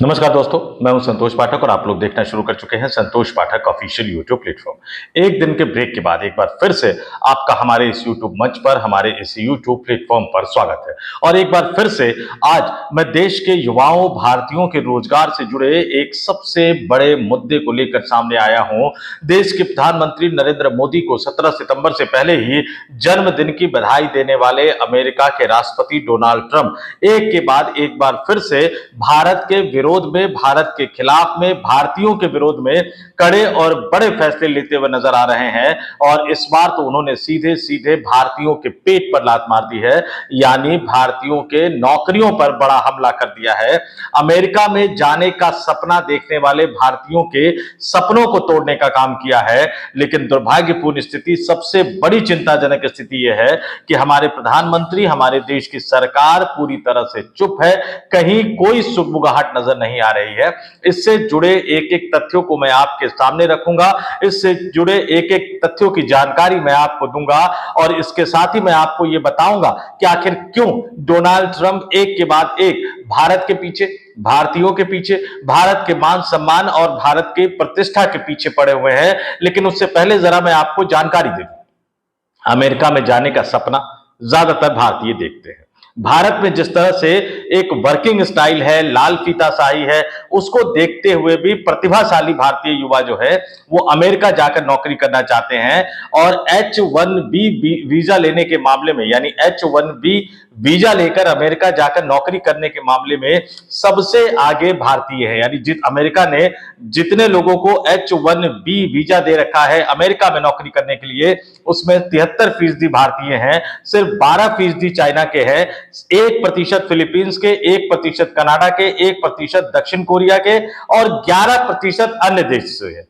नमस्कार दोस्तों, मैं हूं संतोष पाठक और आप लोग देखना शुरू कर चुके हैं संतोष पाठक ऑफिशियल यूट्यूब प्लेटफॉर्म। एक दिन के ब्रेक के बाद एक बार फिर से आपका हमारे इस यूट्यूब मंच पर, हमारे इस यूट्यूब प्लेटफॉर्म पर स्वागत है। और एक बार फिर से आज मैं देश के युवाओं, भारतीयों के रोजगार से जुड़े एक सबसे बड़े मुद्दे को लेकर सामने आया हूं। देश के प्रधानमंत्री नरेंद्र मोदी को 17 सितंबर से पहले ही जन्मदिन की बधाई देने वाले अमेरिका के राष्ट्रपति डोनाल्ड ट्रंप एक के बाद एक बार फिर से भारत के विरोध में, भारत के खिलाफ में, भारतीयों के विरोध में कड़े और बड़े फैसले लेते हुए नजर आ रहे हैं। और इस बार तो उन्होंने सीधे सीधे भारतीयों के पेट पर लात मार दी है, यानी भारतीयों के नौकरियों पर बड़ा हमला कर दिया है। अमेरिका में जाने का सपना देखने वाले भारतीयों के सपनों को तोड़ने का काम किया है। लेकिन दुर्भाग्यपूर्ण स्थिति, सबसे बड़ी चिंताजनक स्थिति यह है कि हमारे प्रधानमंत्री, हमारे देश की सरकार पूरी तरह से चुप है। कहीं कोई सुगबुगाहट नजर नहीं आ रही है। इससे जुड़े एक एक तथ्यों को मैं आपके सामने रखूंगा, इससे जुड़े एक एक तथ्यों की जानकारी मैं आपको दूंगा और इसके साथ ही मैं आपको यह बताऊंगा कि आखिर क्यों डोनाल्ड ट्रंप एक के बाद एक भारत के पीछे, भारतीयों के पीछे, भारत के मान सम्मान और भारत के प्रतिष्ठा के पीछे पड़े हुए हैं। लेकिन उससे पहले जरा मैं आपको जानकारी दे दूं। अमेरिका में जाने का सपना ज्यादातर भारतीय देखते हैं। भारत में जिस तरह से एक वर्किंग स्टाइल है, लाल फीताशाही है, उसको देखते हुए भी प्रतिभाशाली भारतीय युवा जो है वो अमेरिका जाकर नौकरी करना चाहते हैं। और H1B वीजा लेने के मामले में, यानी H1B वीजा लेकर अमेरिका जाकर नौकरी करने के मामले में सबसे आगे भारतीय है। यानी अमेरिका ने जितने लोगों को H1B वीजा दे रखा है अमेरिका में नौकरी करने के लिए, उसमें 73% भारतीय हैं, सिर्फ 12% चाइना के हैं, 1% फिलीपींस के, 1% कनाडा के, 1% दक्षिण कोरिया के और 11% अन्य देश से है।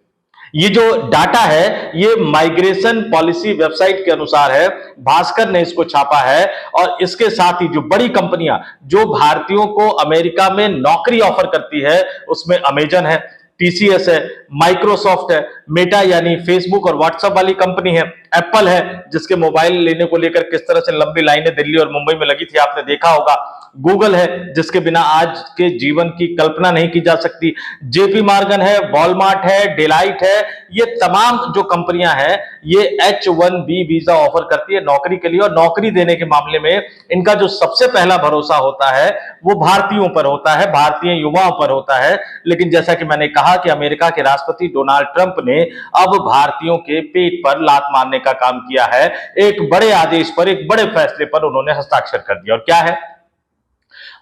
ये जो डाटा है ये माइग्रेशन पॉलिसी वेबसाइट के अनुसार है, भास्कर ने इसको छापा है। और इसके साथ ही जो बड़ी कंपनियां जो भारतीयों को अमेरिका में नौकरी ऑफर करती है उसमें अमेजन है, टीसीएस है, माइक्रोसॉफ्ट है, मेटा यानी फेसबुक और व्हाट्सएप वाली कंपनी है, एप्पल है जिसके मोबाइल लेने को लेकर किस तरह से लंबी लाइनें दिल्ली और मुंबई में लगी थी आपने देखा होगा, गूगल है जिसके बिना आज के जीवन की कल्पना नहीं की जा सकती, जेपी मॉर्गन है, वॉलमार्ट है, डेलाइट है। ये तमाम जो कंपनियां हैं ये H1B वीजा ऑफर करती है नौकरी के लिए। और नौकरी देने के मामले में इनका जो सबसे पहला भरोसा होता है वो भारतीयों पर होता है, भारतीय युवाओं पर होता है। लेकिन जैसा कि मैंने कहा कि अमेरिका के राष्ट्रपति डोनाल्ड ट्रंप ने अब भारतीयों के पेट पर लात मारने का काम किया है। एक बड़े आदेश पर, एक बड़े फैसले पर उन्होंने हस्ताक्षर कर दिया। और क्या है,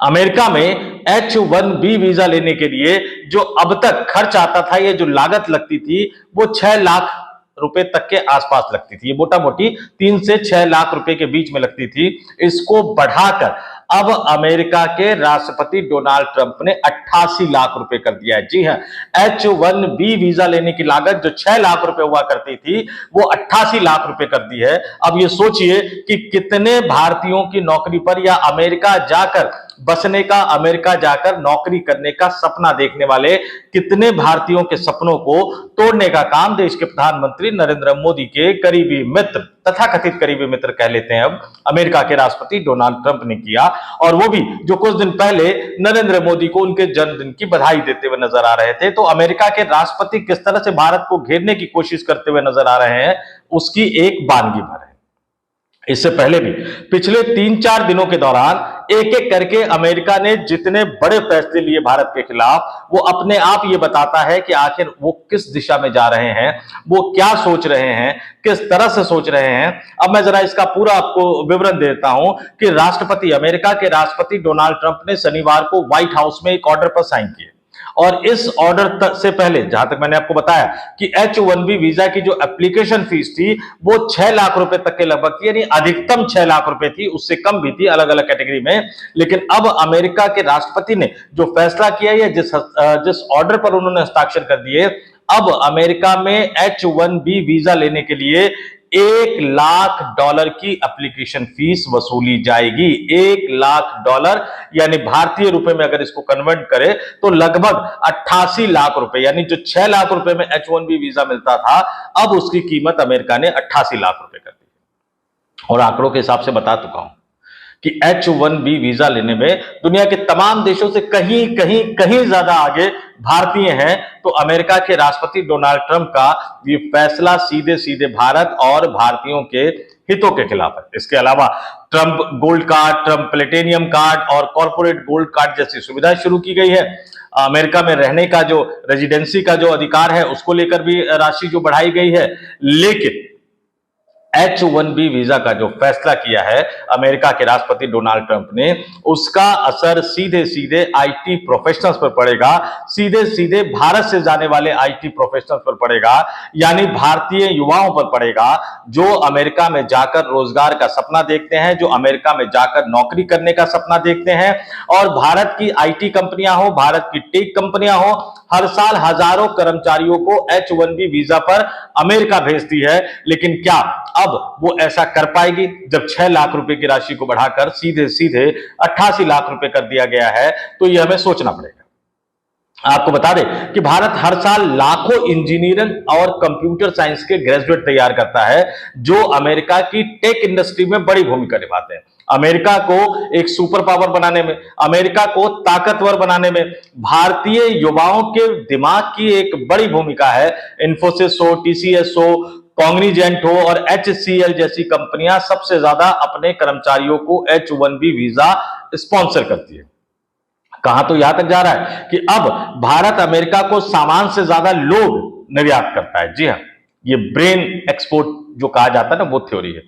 अमेरिका में H1B वीजा लेने के लिए जो अब तक खर्च आता था, ये जो लागत लगती थी वो 6 लाख रुपए तक के आसपास लगती थी। ये मोटा मोटी 3 से 6 लाख रुपए के बीच में लगती थी। इसको बढ़ाकर अब अमेरिका के राष्ट्रपति डोनाल्ड ट्रंप ने 88 लाख रुपए कर दिया है। जी हां, H1B वीजा लेने की लागत जो 6 लाख रुपए हुआ करती थी वो 88 लाख रुपए कर दी है। अब ये सोचिए कि कितने भारतीयों की नौकरी पर या अमेरिका जाकर बसने का, अमेरिका जाकर नौकरी करने का सपना देखने वाले कितने भारतीयों के सपनों को तोड़ने का काम देश के प्रधानमंत्री नरेंद्र मोदी के करीबी मित्र, तथाकथित करीबी मित्र कह लेते हैं अब, अमेरिका के राष्ट्रपति डोनाल्ड ट्रंप ने किया। और वो भी जो कुछ दिन पहले नरेंद्र मोदी को उनके जन्मदिन की बधाई देते हुए नजर आ रहे थे। तो अमेरिका के राष्ट्रपति किस तरह से भारत को घेरने की कोशिश करते हुए नजर आ रहे हैं उसकी एक बानगी भर है। इससे पहले भी पिछले 3-4 दिनों के दौरान एक एक करके अमेरिका ने जितने बड़े फैसले लिए भारत के खिलाफ, वो अपने आप ये बताता है कि आखिर वो किस दिशा में जा रहे हैं, वो क्या सोच रहे हैं, किस तरह से सोच रहे हैं। अब मैं जरा इसका पूरा आपको विवरण देता हूं कि अमेरिका के राष्ट्रपति डोनाल्ड ट्रंप ने शनिवार को व्हाइट हाउस में एक ऑर्डर पर साइन किए। और इस ऑर्डर से पहले, जहां तक मैंने आपको बताया कि H1B वीजा की जो एप्लीकेशन फीस थी वो 6 लाख रुपए तक के लगभग थी, यानी अधिकतम 6 लाख रुपए थी, उससे कम भी थी अलग अलग कैटेगरी में। लेकिन अब अमेरिका के राष्ट्रपति ने जो फैसला किया है, जिस ऑर्डर पर उन्होंने हस्ताक्षर कर दिए, अब अमेरिका में H1B वीजा लेने के लिए $1 लाख की एप्लीकेशन फीस वसूली जाएगी। $1 लाख, यानी भारतीय रुपए में अगर इसको कन्वर्ट करें तो लगभग 88 लाख रुपए, यानी जो 6 लाख रुपए में H1B वीजा मिलता था अब उसकी कीमत अमेरिका ने 88 लाख रुपए कर दी। और आंकड़ों के हिसाब से बता चुका हूं कि H1B वीजा लेने में दुनिया के तमाम देशों से कहीं कहीं कहीं ज्यादा आगे भारतीय हैं, तो अमेरिका के राष्ट्रपति डोनाल्ड ट्रंप का ये फैसला सीधे सीधे भारत और भारतीयों के हितों के खिलाफ है। इसके अलावा Trump gold card, Trump platinum card और कॉर्पोरेट गोल्ड कार्ड जैसी सुविधाएं शुरू की गई है। अमेरिका में रहने का जो रेजिडेंसी का जो अधिकार है उसको लेकर भी राशि जो बढ़ाई गई है। लेकिन H1B वीजा का जो फैसला किया है अमेरिका के राष्ट्रपति डोनाल्ड ट्रंप ने, उसका असर सीधे सीधे आईटी प्रोफेशनल्स पर पड़ेगा, सीधे सीधे भारत से जाने वाले आईटी प्रोफेशनल्स पर पड़ेगा, यानी भारतीय युवाओं पर पड़ेगा जो अमेरिका में जाकर रोजगार का सपना देखते हैं, जो अमेरिका में जाकर नौकरी करने का सपना देखते हैं। और भारत की आईटी कंपनियां हो, भारत की टेक कंपनियां हो, हर साल हजारों कर्मचारियों को H1B वीजा पर अमेरिका भेजती है। लेकिन क्या अब वो ऐसा कर पाएगी जब 6 लाख रुपए की राशि को बढ़ाकर सीधे सीधे 88 लाख रुपए कर दिया गया है? तो ये हमें सोचना पड़ेगा। आपको बता दें कि भारत हर साल लाखों इंजीनियरिंग और कंप्यूटर साइंस के ग्रेजुएट तैयार करता है जो अमेरिका की टेक इंडस्ट्री में बड़ी भूमिका निभाते हैं। अमेरिका को एक सुपर पावर बनाने में, अमेरिका को ताकतवर बनाने में भारतीय युवाओं के दिमाग की एक बड़ी भूमिका है। इन्फोसिस हो, टीसीएस हो, कॉग्निजेंट हो और HCL जैसी कंपनियां सबसे ज्यादा अपने कर्मचारियों को H1B वीजा स्पॉन्सर करती है। कहां तो यहां तक जा रहा है कि अब भारत अमेरिका को सामान से ज्यादा लोग निर्यात करता है। जी हां, ये ब्रेन एक्सपोर्ट जो कहा जाता है ना, वो थ्योरी है।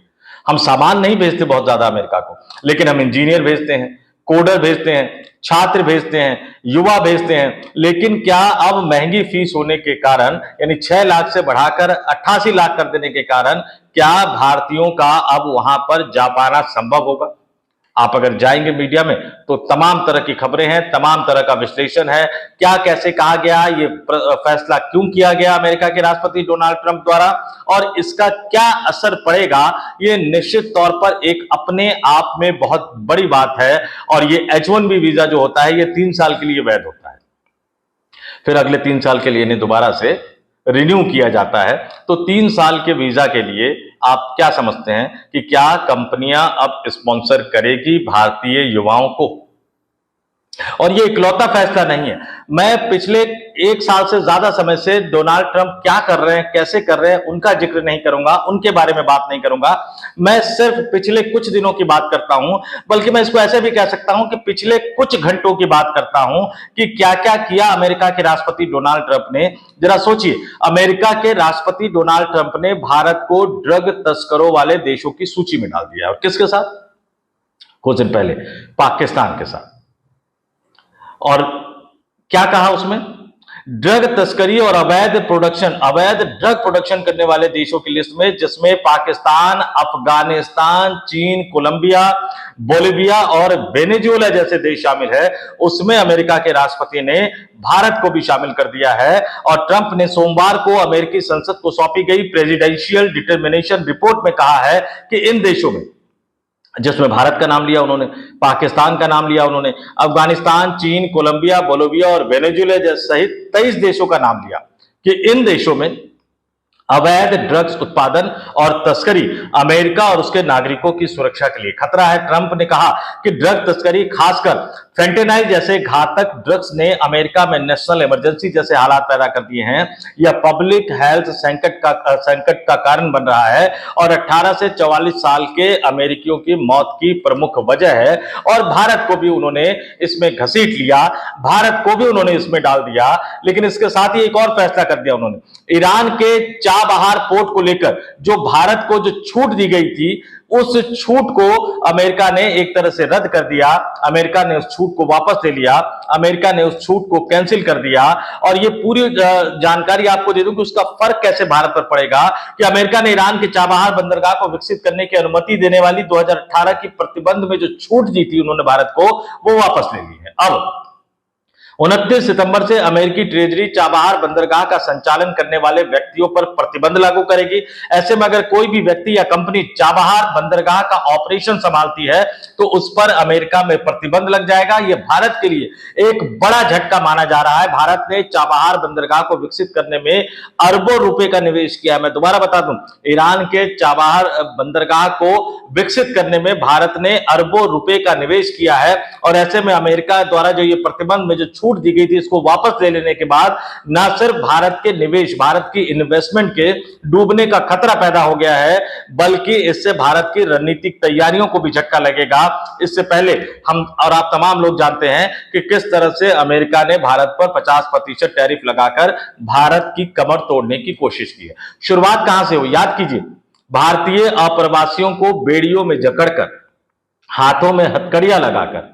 हम सामान नहीं भेजते बहुत ज्यादा अमेरिका को, लेकिन हम इंजीनियर भेजते हैं, कोडर भेजते हैं, छात्र भेजते हैं, युवा भेजते हैं। लेकिन क्या अब महंगी फीस होने के कारण, यानी 6 लाख से बढ़ाकर 88 लाख कर देने के कारण, क्या भारतीयों का अब वहां पर जा पाना संभव होगा? आप अगर जाएंगे मीडिया में तो तमाम तरह की खबरें हैं, तमाम तरह का विश्लेषण है। क्या, कैसे कहा गया, ये फैसला क्यों किया गया अमेरिका के राष्ट्रपति डोनाल्ड ट्रंप द्वारा, और इसका क्या असर पड़ेगा, ये निश्चित तौर पर एक अपने आप में बहुत बड़ी बात है। और ये H1B वीजा जो होता है ये 3 साल के लिए वैध होता है, फिर अगले 3 साल के लिए इन्हें दोबारा से रिन्यू किया जाता है। तो 3 साल के वीजा के लिए आप क्या समझते हैं कि क्या कंपनियां अब स्पॉन्सर करेगी भारतीय युवाओं को? और ये इकलौता फैसला नहीं है। मैं पिछले 1 साल से ज्यादा समय से डोनाल्ड ट्रंप क्या कर रहे हैं, कैसे कर रहे हैं, उनका जिक्र नहीं करूंगा, उनके बारे में बात नहीं करूंगा। मैं सिर्फ पिछले कुछ दिनों की बात करता हूं, बल्कि मैं इसको ऐसे भी कह सकता हूं कि पिछले कुछ घंटों की बात करता हूं कि क्या क्या किया अमेरिका के राष्ट्रपति डोनाल्ड ट्रंप ने। जरा सोचिए, अमेरिका के राष्ट्रपति डोनाल्ड ट्रंप ने भारत को ड्रग तस्करों वाले देशों की सूची में डाल दिया। और किसके साथ? कुछ दिन पहले पाकिस्तान के साथ। और क्या कहा उसमें? ड्रग तस्करी और अवैध ड्रग प्रोडक्शन करने वाले देशों की लिस्ट में, जिसमें पाकिस्तान, अफगानिस्तान, चीन, कोलंबिया, बोलिविया और वेनेजुएला जैसे देश शामिल है, उसमें अमेरिका के राष्ट्रपति ने भारत को भी शामिल कर दिया है। और ट्रंप ने सोमवार को अमेरिकी संसद को सौंपी गई प्रेसिडेंशियल डिटर्मिनेशन रिपोर्ट में कहा है कि इन देशों में, जिसमें भारत का नाम लिया उन्होंने, पाकिस्तान का नाम लिया उन्होंने, अफगानिस्तान, चीन, कोलंबिया, बोलिविया और वेनेजुएला सहित 23 देशों का नाम लिया, कि इन देशों में अवैध ड्रग्स उत्पादन और तस्करी अमेरिका और उसके नागरिकों की सुरक्षा के लिए खतरा है। ट्रंप ने कहा कि ड्रग तस्करी, खासकर फेंटेनाइल जैसे घातक ड्रग्स ने अमेरिका में नेशनल इमरजेंसी जैसे हालात पैदा कर दिए हैं। यह पब्लिक हेल्थ संकट का कारण बन रहा है और 18 से 44 साल के अमेरिकियों की मौत की प्रमुख वजह है। और भारत को भी उन्होंने इसमें घसीट लिया, भारत को भी उन्होंने इसमें डाल दिया। लेकिन इसके साथ ही एक और फैसला कर दिया उन्होंने, ईरान के चाबहार पोर्ट को लेकर जो भारत को जो छूट दी गई थी, उस छूट को अमेरिका ने एक तरह से रद्द कर दिया। अमेरिका ने उस छूट को वापस ले लिया, अमेरिका ने उस छूट को कैंसिल कर दिया। और ये पूरी जानकारी आपको दे दूं कि उसका फर्क कैसे भारत पर पड़ेगा कि अमेरिका ने ईरान के चाबहार बंदरगाह को विकसित करने की अनुमति देने वाली 2018 की प्रतिबंध में जो छूट दी थी उन्होंने भारत को, वो वापस ले ली है। अब 29 सितंबर से अमेरिकी ट्रेजरी चाबहार बंदरगाह का संचालन करने वाले व्यक्तियों पर प्रतिबंध लागू करेगी। ऐसे में अगर कोई भी व्यक्ति या कंपनी चाबहार बंदरगाह का ऑपरेशन संभालती है तो उस पर अमेरिका में प्रतिबंध लग जाएगा। यह भारत के लिए एक बड़ा झटका माना जा रहा है। भारत ने चाबहार बंदरगाह को विकसित करने में अरबों रुपए का निवेश किया। मैं दोबारा बता दूं, ईरान के चाबहार बंदरगाह को विकसित करने में भारत ने अरबों रुपए का निवेश किया है और ऐसे में अमेरिका द्वारा जो ये प्रतिबंध में जो छूट दी गई थी इसको वापस ले लेने के बाद ना सिर्फ भारत के निवेश, भारत की इन्वेस्टमेंट के डूबने का खतरा पैदा हो गया है, बल्कि इससे भारत की रणनीतिक तैयारियों को भी झटका लगेगा। इससे पहले हम और आप तमाम लोग जानते हैं कि किस तरह से अमेरिका ने भारत पर 50% टैरिफ लगाकर भारत की कमर तोड़ने की कोशिश की है। शुरुआत कहां से हुई, याद कीजिए, भारतीय अप्रवासियों को बेड़ियों में जकड़कर, हाथों में हथकड़ियां लगाकर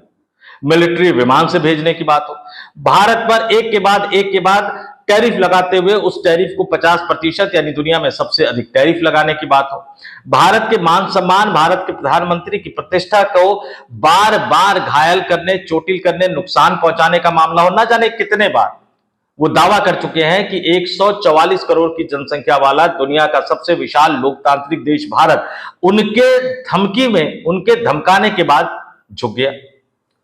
मिलिट्री विमान से भेजने की बात हो, भारत पर एक के बाद टैरिफ लगाते हुए उस टैरिफ को 50% यानी दुनिया में सबसे अधिक टैरिफ लगाने की बात हो, भारत के मान सम्मान, भारत के प्रधानमंत्री की प्रतिष्ठा को बार बार घायल करने, चोटिल करने, नुकसान पहुंचाने का मामला हो, ना जाने कितने बार वो दावा कर चुके हैं कि 144 करोड़ की जनसंख्या वाला दुनिया का सबसे विशाल लोकतांत्रिक देश भारत उनके धमकी में, उनके धमकाने के बाद झुक गया।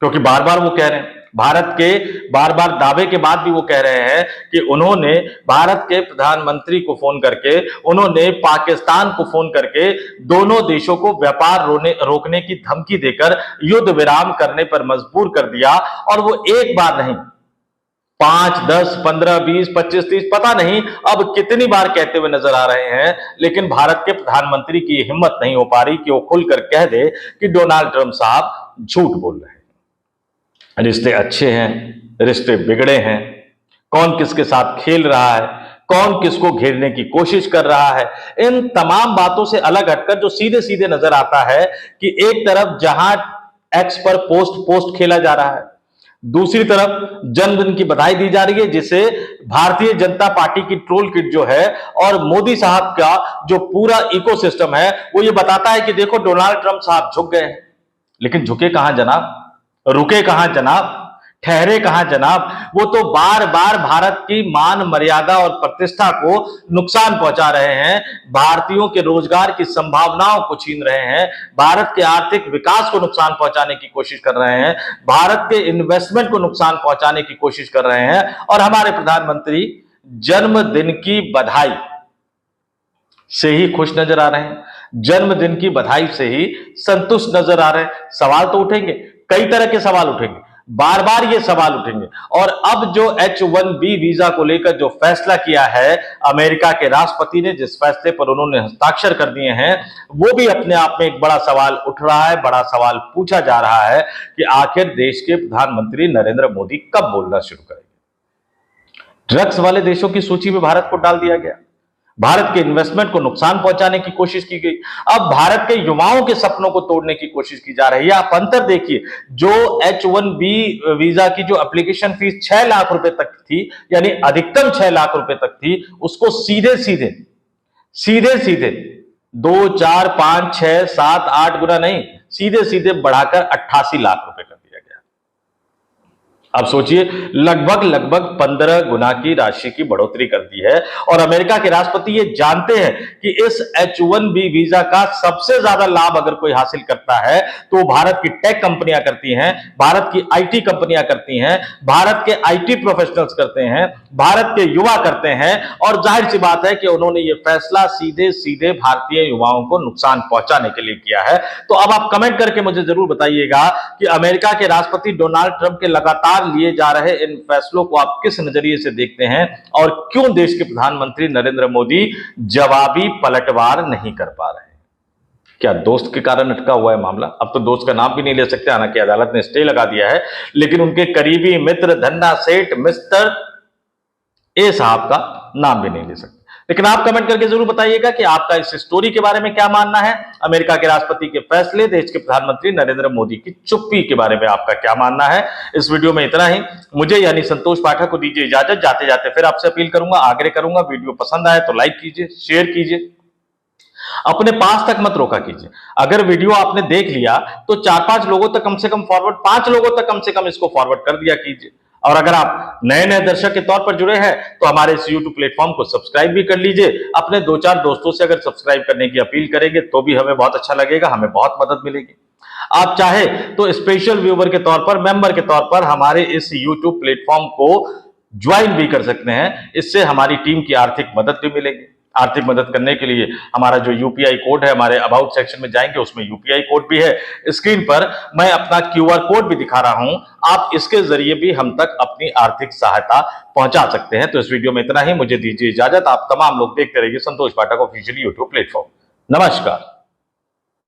क्योंकि बार बार वो कह रहे हैं, भारत के बार बार दावे के बाद भी वो कह रहे हैं कि उन्होंने भारत के प्रधानमंत्री को फोन करके, उन्होंने पाकिस्तान को फोन करके दोनों देशों को व्यापार रोकने की धमकी देकर युद्ध विराम करने पर मजबूर कर दिया। और वो एक बार नहीं, 5, 10, 15, 20, 25, 30 पता नहीं अब कितनी बार कहते हुए नजर आ रहे हैं, लेकिन भारत के प्रधानमंत्री की हिम्मत नहीं हो पा रही कि वो खुलकर कह दे कि डोनाल्ड ट्रंप साहब झूठ बोल रहे हैं, रिश्ते अच्छे हैं, रिश्ते बिगड़े हैं, कौन किसके साथ खेल रहा है, कौन किसको घेरने की कोशिश कर रहा है। इन तमाम बातों से अलग हटकर जो सीधे सीधे नजर आता है कि एक तरफ जहां एक्स पर पोस्ट खेला जा रहा है, दूसरी तरफ जन्मदिन की बधाई दी जा रही है, जिसे भारतीय जनता पार्टी की ट्रोल किट जो है और मोदी साहब का जो पूरा इकोसिस्टम है वो ये बताता है कि देखो डोनाल्ड ट्रंप साहब झुक गए हैं। लेकिन झुके कहां जनाब, रुके कहां जनाब, ठहरे कहां जनाब? वो तो बार बार भारत की मान मर्यादा और प्रतिष्ठा को नुकसान पहुंचा रहे हैं, भारतीयों के रोजगार की संभावनाओं को छीन रहे हैं, भारत के आर्थिक विकास को नुकसान पहुंचाने की कोशिश कर रहे हैं, भारत के इन्वेस्टमेंट को नुकसान पहुंचाने की कोशिश कर रहे हैं। और हमारे प्रधानमंत्री जन्मदिन की बधाई से ही खुश नजर आ रहे हैं, जन्मदिन की बधाई से ही संतुष्ट नजर आ रहे हैं। सवाल तो उठेंगे, कई तरह के सवाल उठेंगे, बार बार ये सवाल उठेंगे। और अब जो H1B वीजा को लेकर जो फैसला किया है अमेरिका के राष्ट्रपति ने, जिस फैसले पर उन्होंने हस्ताक्षर कर दिए हैं, वो भी अपने आप में एक बड़ा सवाल उठ रहा है, बड़ा सवाल पूछा जा रहा है कि आखिर देश के प्रधानमंत्री नरेंद्र मोदी कब बोलना शुरू करेंगे। ड्रग्स वाले देशों की सूची में भारत को डाल दिया गया, भारत के इन्वेस्टमेंट को नुकसान पहुंचाने की कोशिश की गई, अब भारत के युवाओं के सपनों को तोड़ने की कोशिश की जा रही है। आप अंतर देखिए, जो H1B वीजा की जो एप्लीकेशन फीस 6 लाख रुपए तक थी, यानी अधिकतम 6 लाख रुपए तक थी, उसको सीधे सीधे 2, 4, 5, 6, 7, 8 गुना नहीं, सीधे सीधे बढ़ाकर 88 लाख रुपए कर दिया गया। अब सोचिए, लगभग 15 गुना की राशि की बढ़ोतरी कर दी है। और अमेरिका के राष्ट्रपति ये जानते हैं कि इस H1B वीजा का सबसे ज्यादा लाभ अगर कोई हासिल करता है तो भारत की टेक कंपनियां करती हैं, भारत की IT कंपनियां करती हैं, भारत के IT प्रोफेशनल्स करते हैं, भारत के युवा करते हैं। और जाहिर सी बात है कि उन्होंने ये फैसला सीधे सीधे भारतीय युवाओं को नुकसान पहुंचाने के लिए किया है। तो अब आप कमेंट करके मुझे जरूर बताइएगा कि अमेरिका के राष्ट्रपति डोनाल्ड ट्रंप के लगातार लिए जा रहे इन फैसलों को आप किस नजरिए से देखते हैं और क्यों देश के प्रधानमंत्री नरेंद्र मोदी जवाबी पलटवार नहीं कर पा रहे हैं। क्या दोस्त के कारण अटका हुआ है मामला? अब तो दोस्त का नाम भी नहीं ले सकते, हालांकि अदालत ने स्टे लगा दिया है, लेकिन उनके करीबी मित्र धन्ना सेठ मिस्टर ए साहब का नाम भी नहीं ले सकते। लेकिन आप कमेंट करके जरूर बताइएगा कि आपका इस स्टोरी के बारे में क्या मानना है, अमेरिका के राष्ट्रपति के फैसले, देश के प्रधानमंत्री नरेंद्र मोदी की चुप्पी के बारे में आपका क्या मानना है। इस वीडियो में इतना ही, मुझे यानी संतोष पाठक को दीजिए इजाजत। जाते जाते फिर आपसे अपील करूंगा, आग्रह करूंगा, वीडियो पसंद आए तो लाइक कीजिए, शेयर कीजिए, अपने पास तक मत रोका कीजिए। अगर वीडियो आपने देख लिया तो 4-5 लोगों तक कम से कम फॉरवर्ड, 5 लोगों तक कम से कम इसको फॉरवर्ड कर दिया कीजिए। और अगर आप नए नए दर्शक के तौर पर जुड़े हैं तो हमारे इस YouTube प्लेटफॉर्म को सब्सक्राइब भी कर लीजिए। अपने 2-4 दोस्तों से अगर सब्सक्राइब करने की अपील करेंगे तो भी हमें बहुत अच्छा लगेगा, हमें बहुत मदद मिलेगी। आप चाहे तो स्पेशल व्यूअर के तौर पर, मेंबर के तौर पर हमारे इस YouTube प्लेटफॉर्म को ज्वाइन भी कर सकते हैं। इससे हमारी टीम की आर्थिक मदद भी मिलेगी। आर्थिक मदद करने के लिए हमारा जो यूपीआई कोड है, हमारे अबाउट सेक्शन में जाएंगे, उसमें यूपीआई कोड भी है। स्क्रीन पर मैं अपना क्यूआर कोड भी दिखा रहा हूं, आप इसके जरिए भी हम तक अपनी आर्थिक सहायता पहुंचा सकते हैं। तो इस वीडियो में इतना ही, मुझे दीजिए इजाजत। आप तमाम लोग देखते रहिए संतोष पाठक ऑफिशियल यूट्यूब प्लेटफॉर्म। नमस्कार।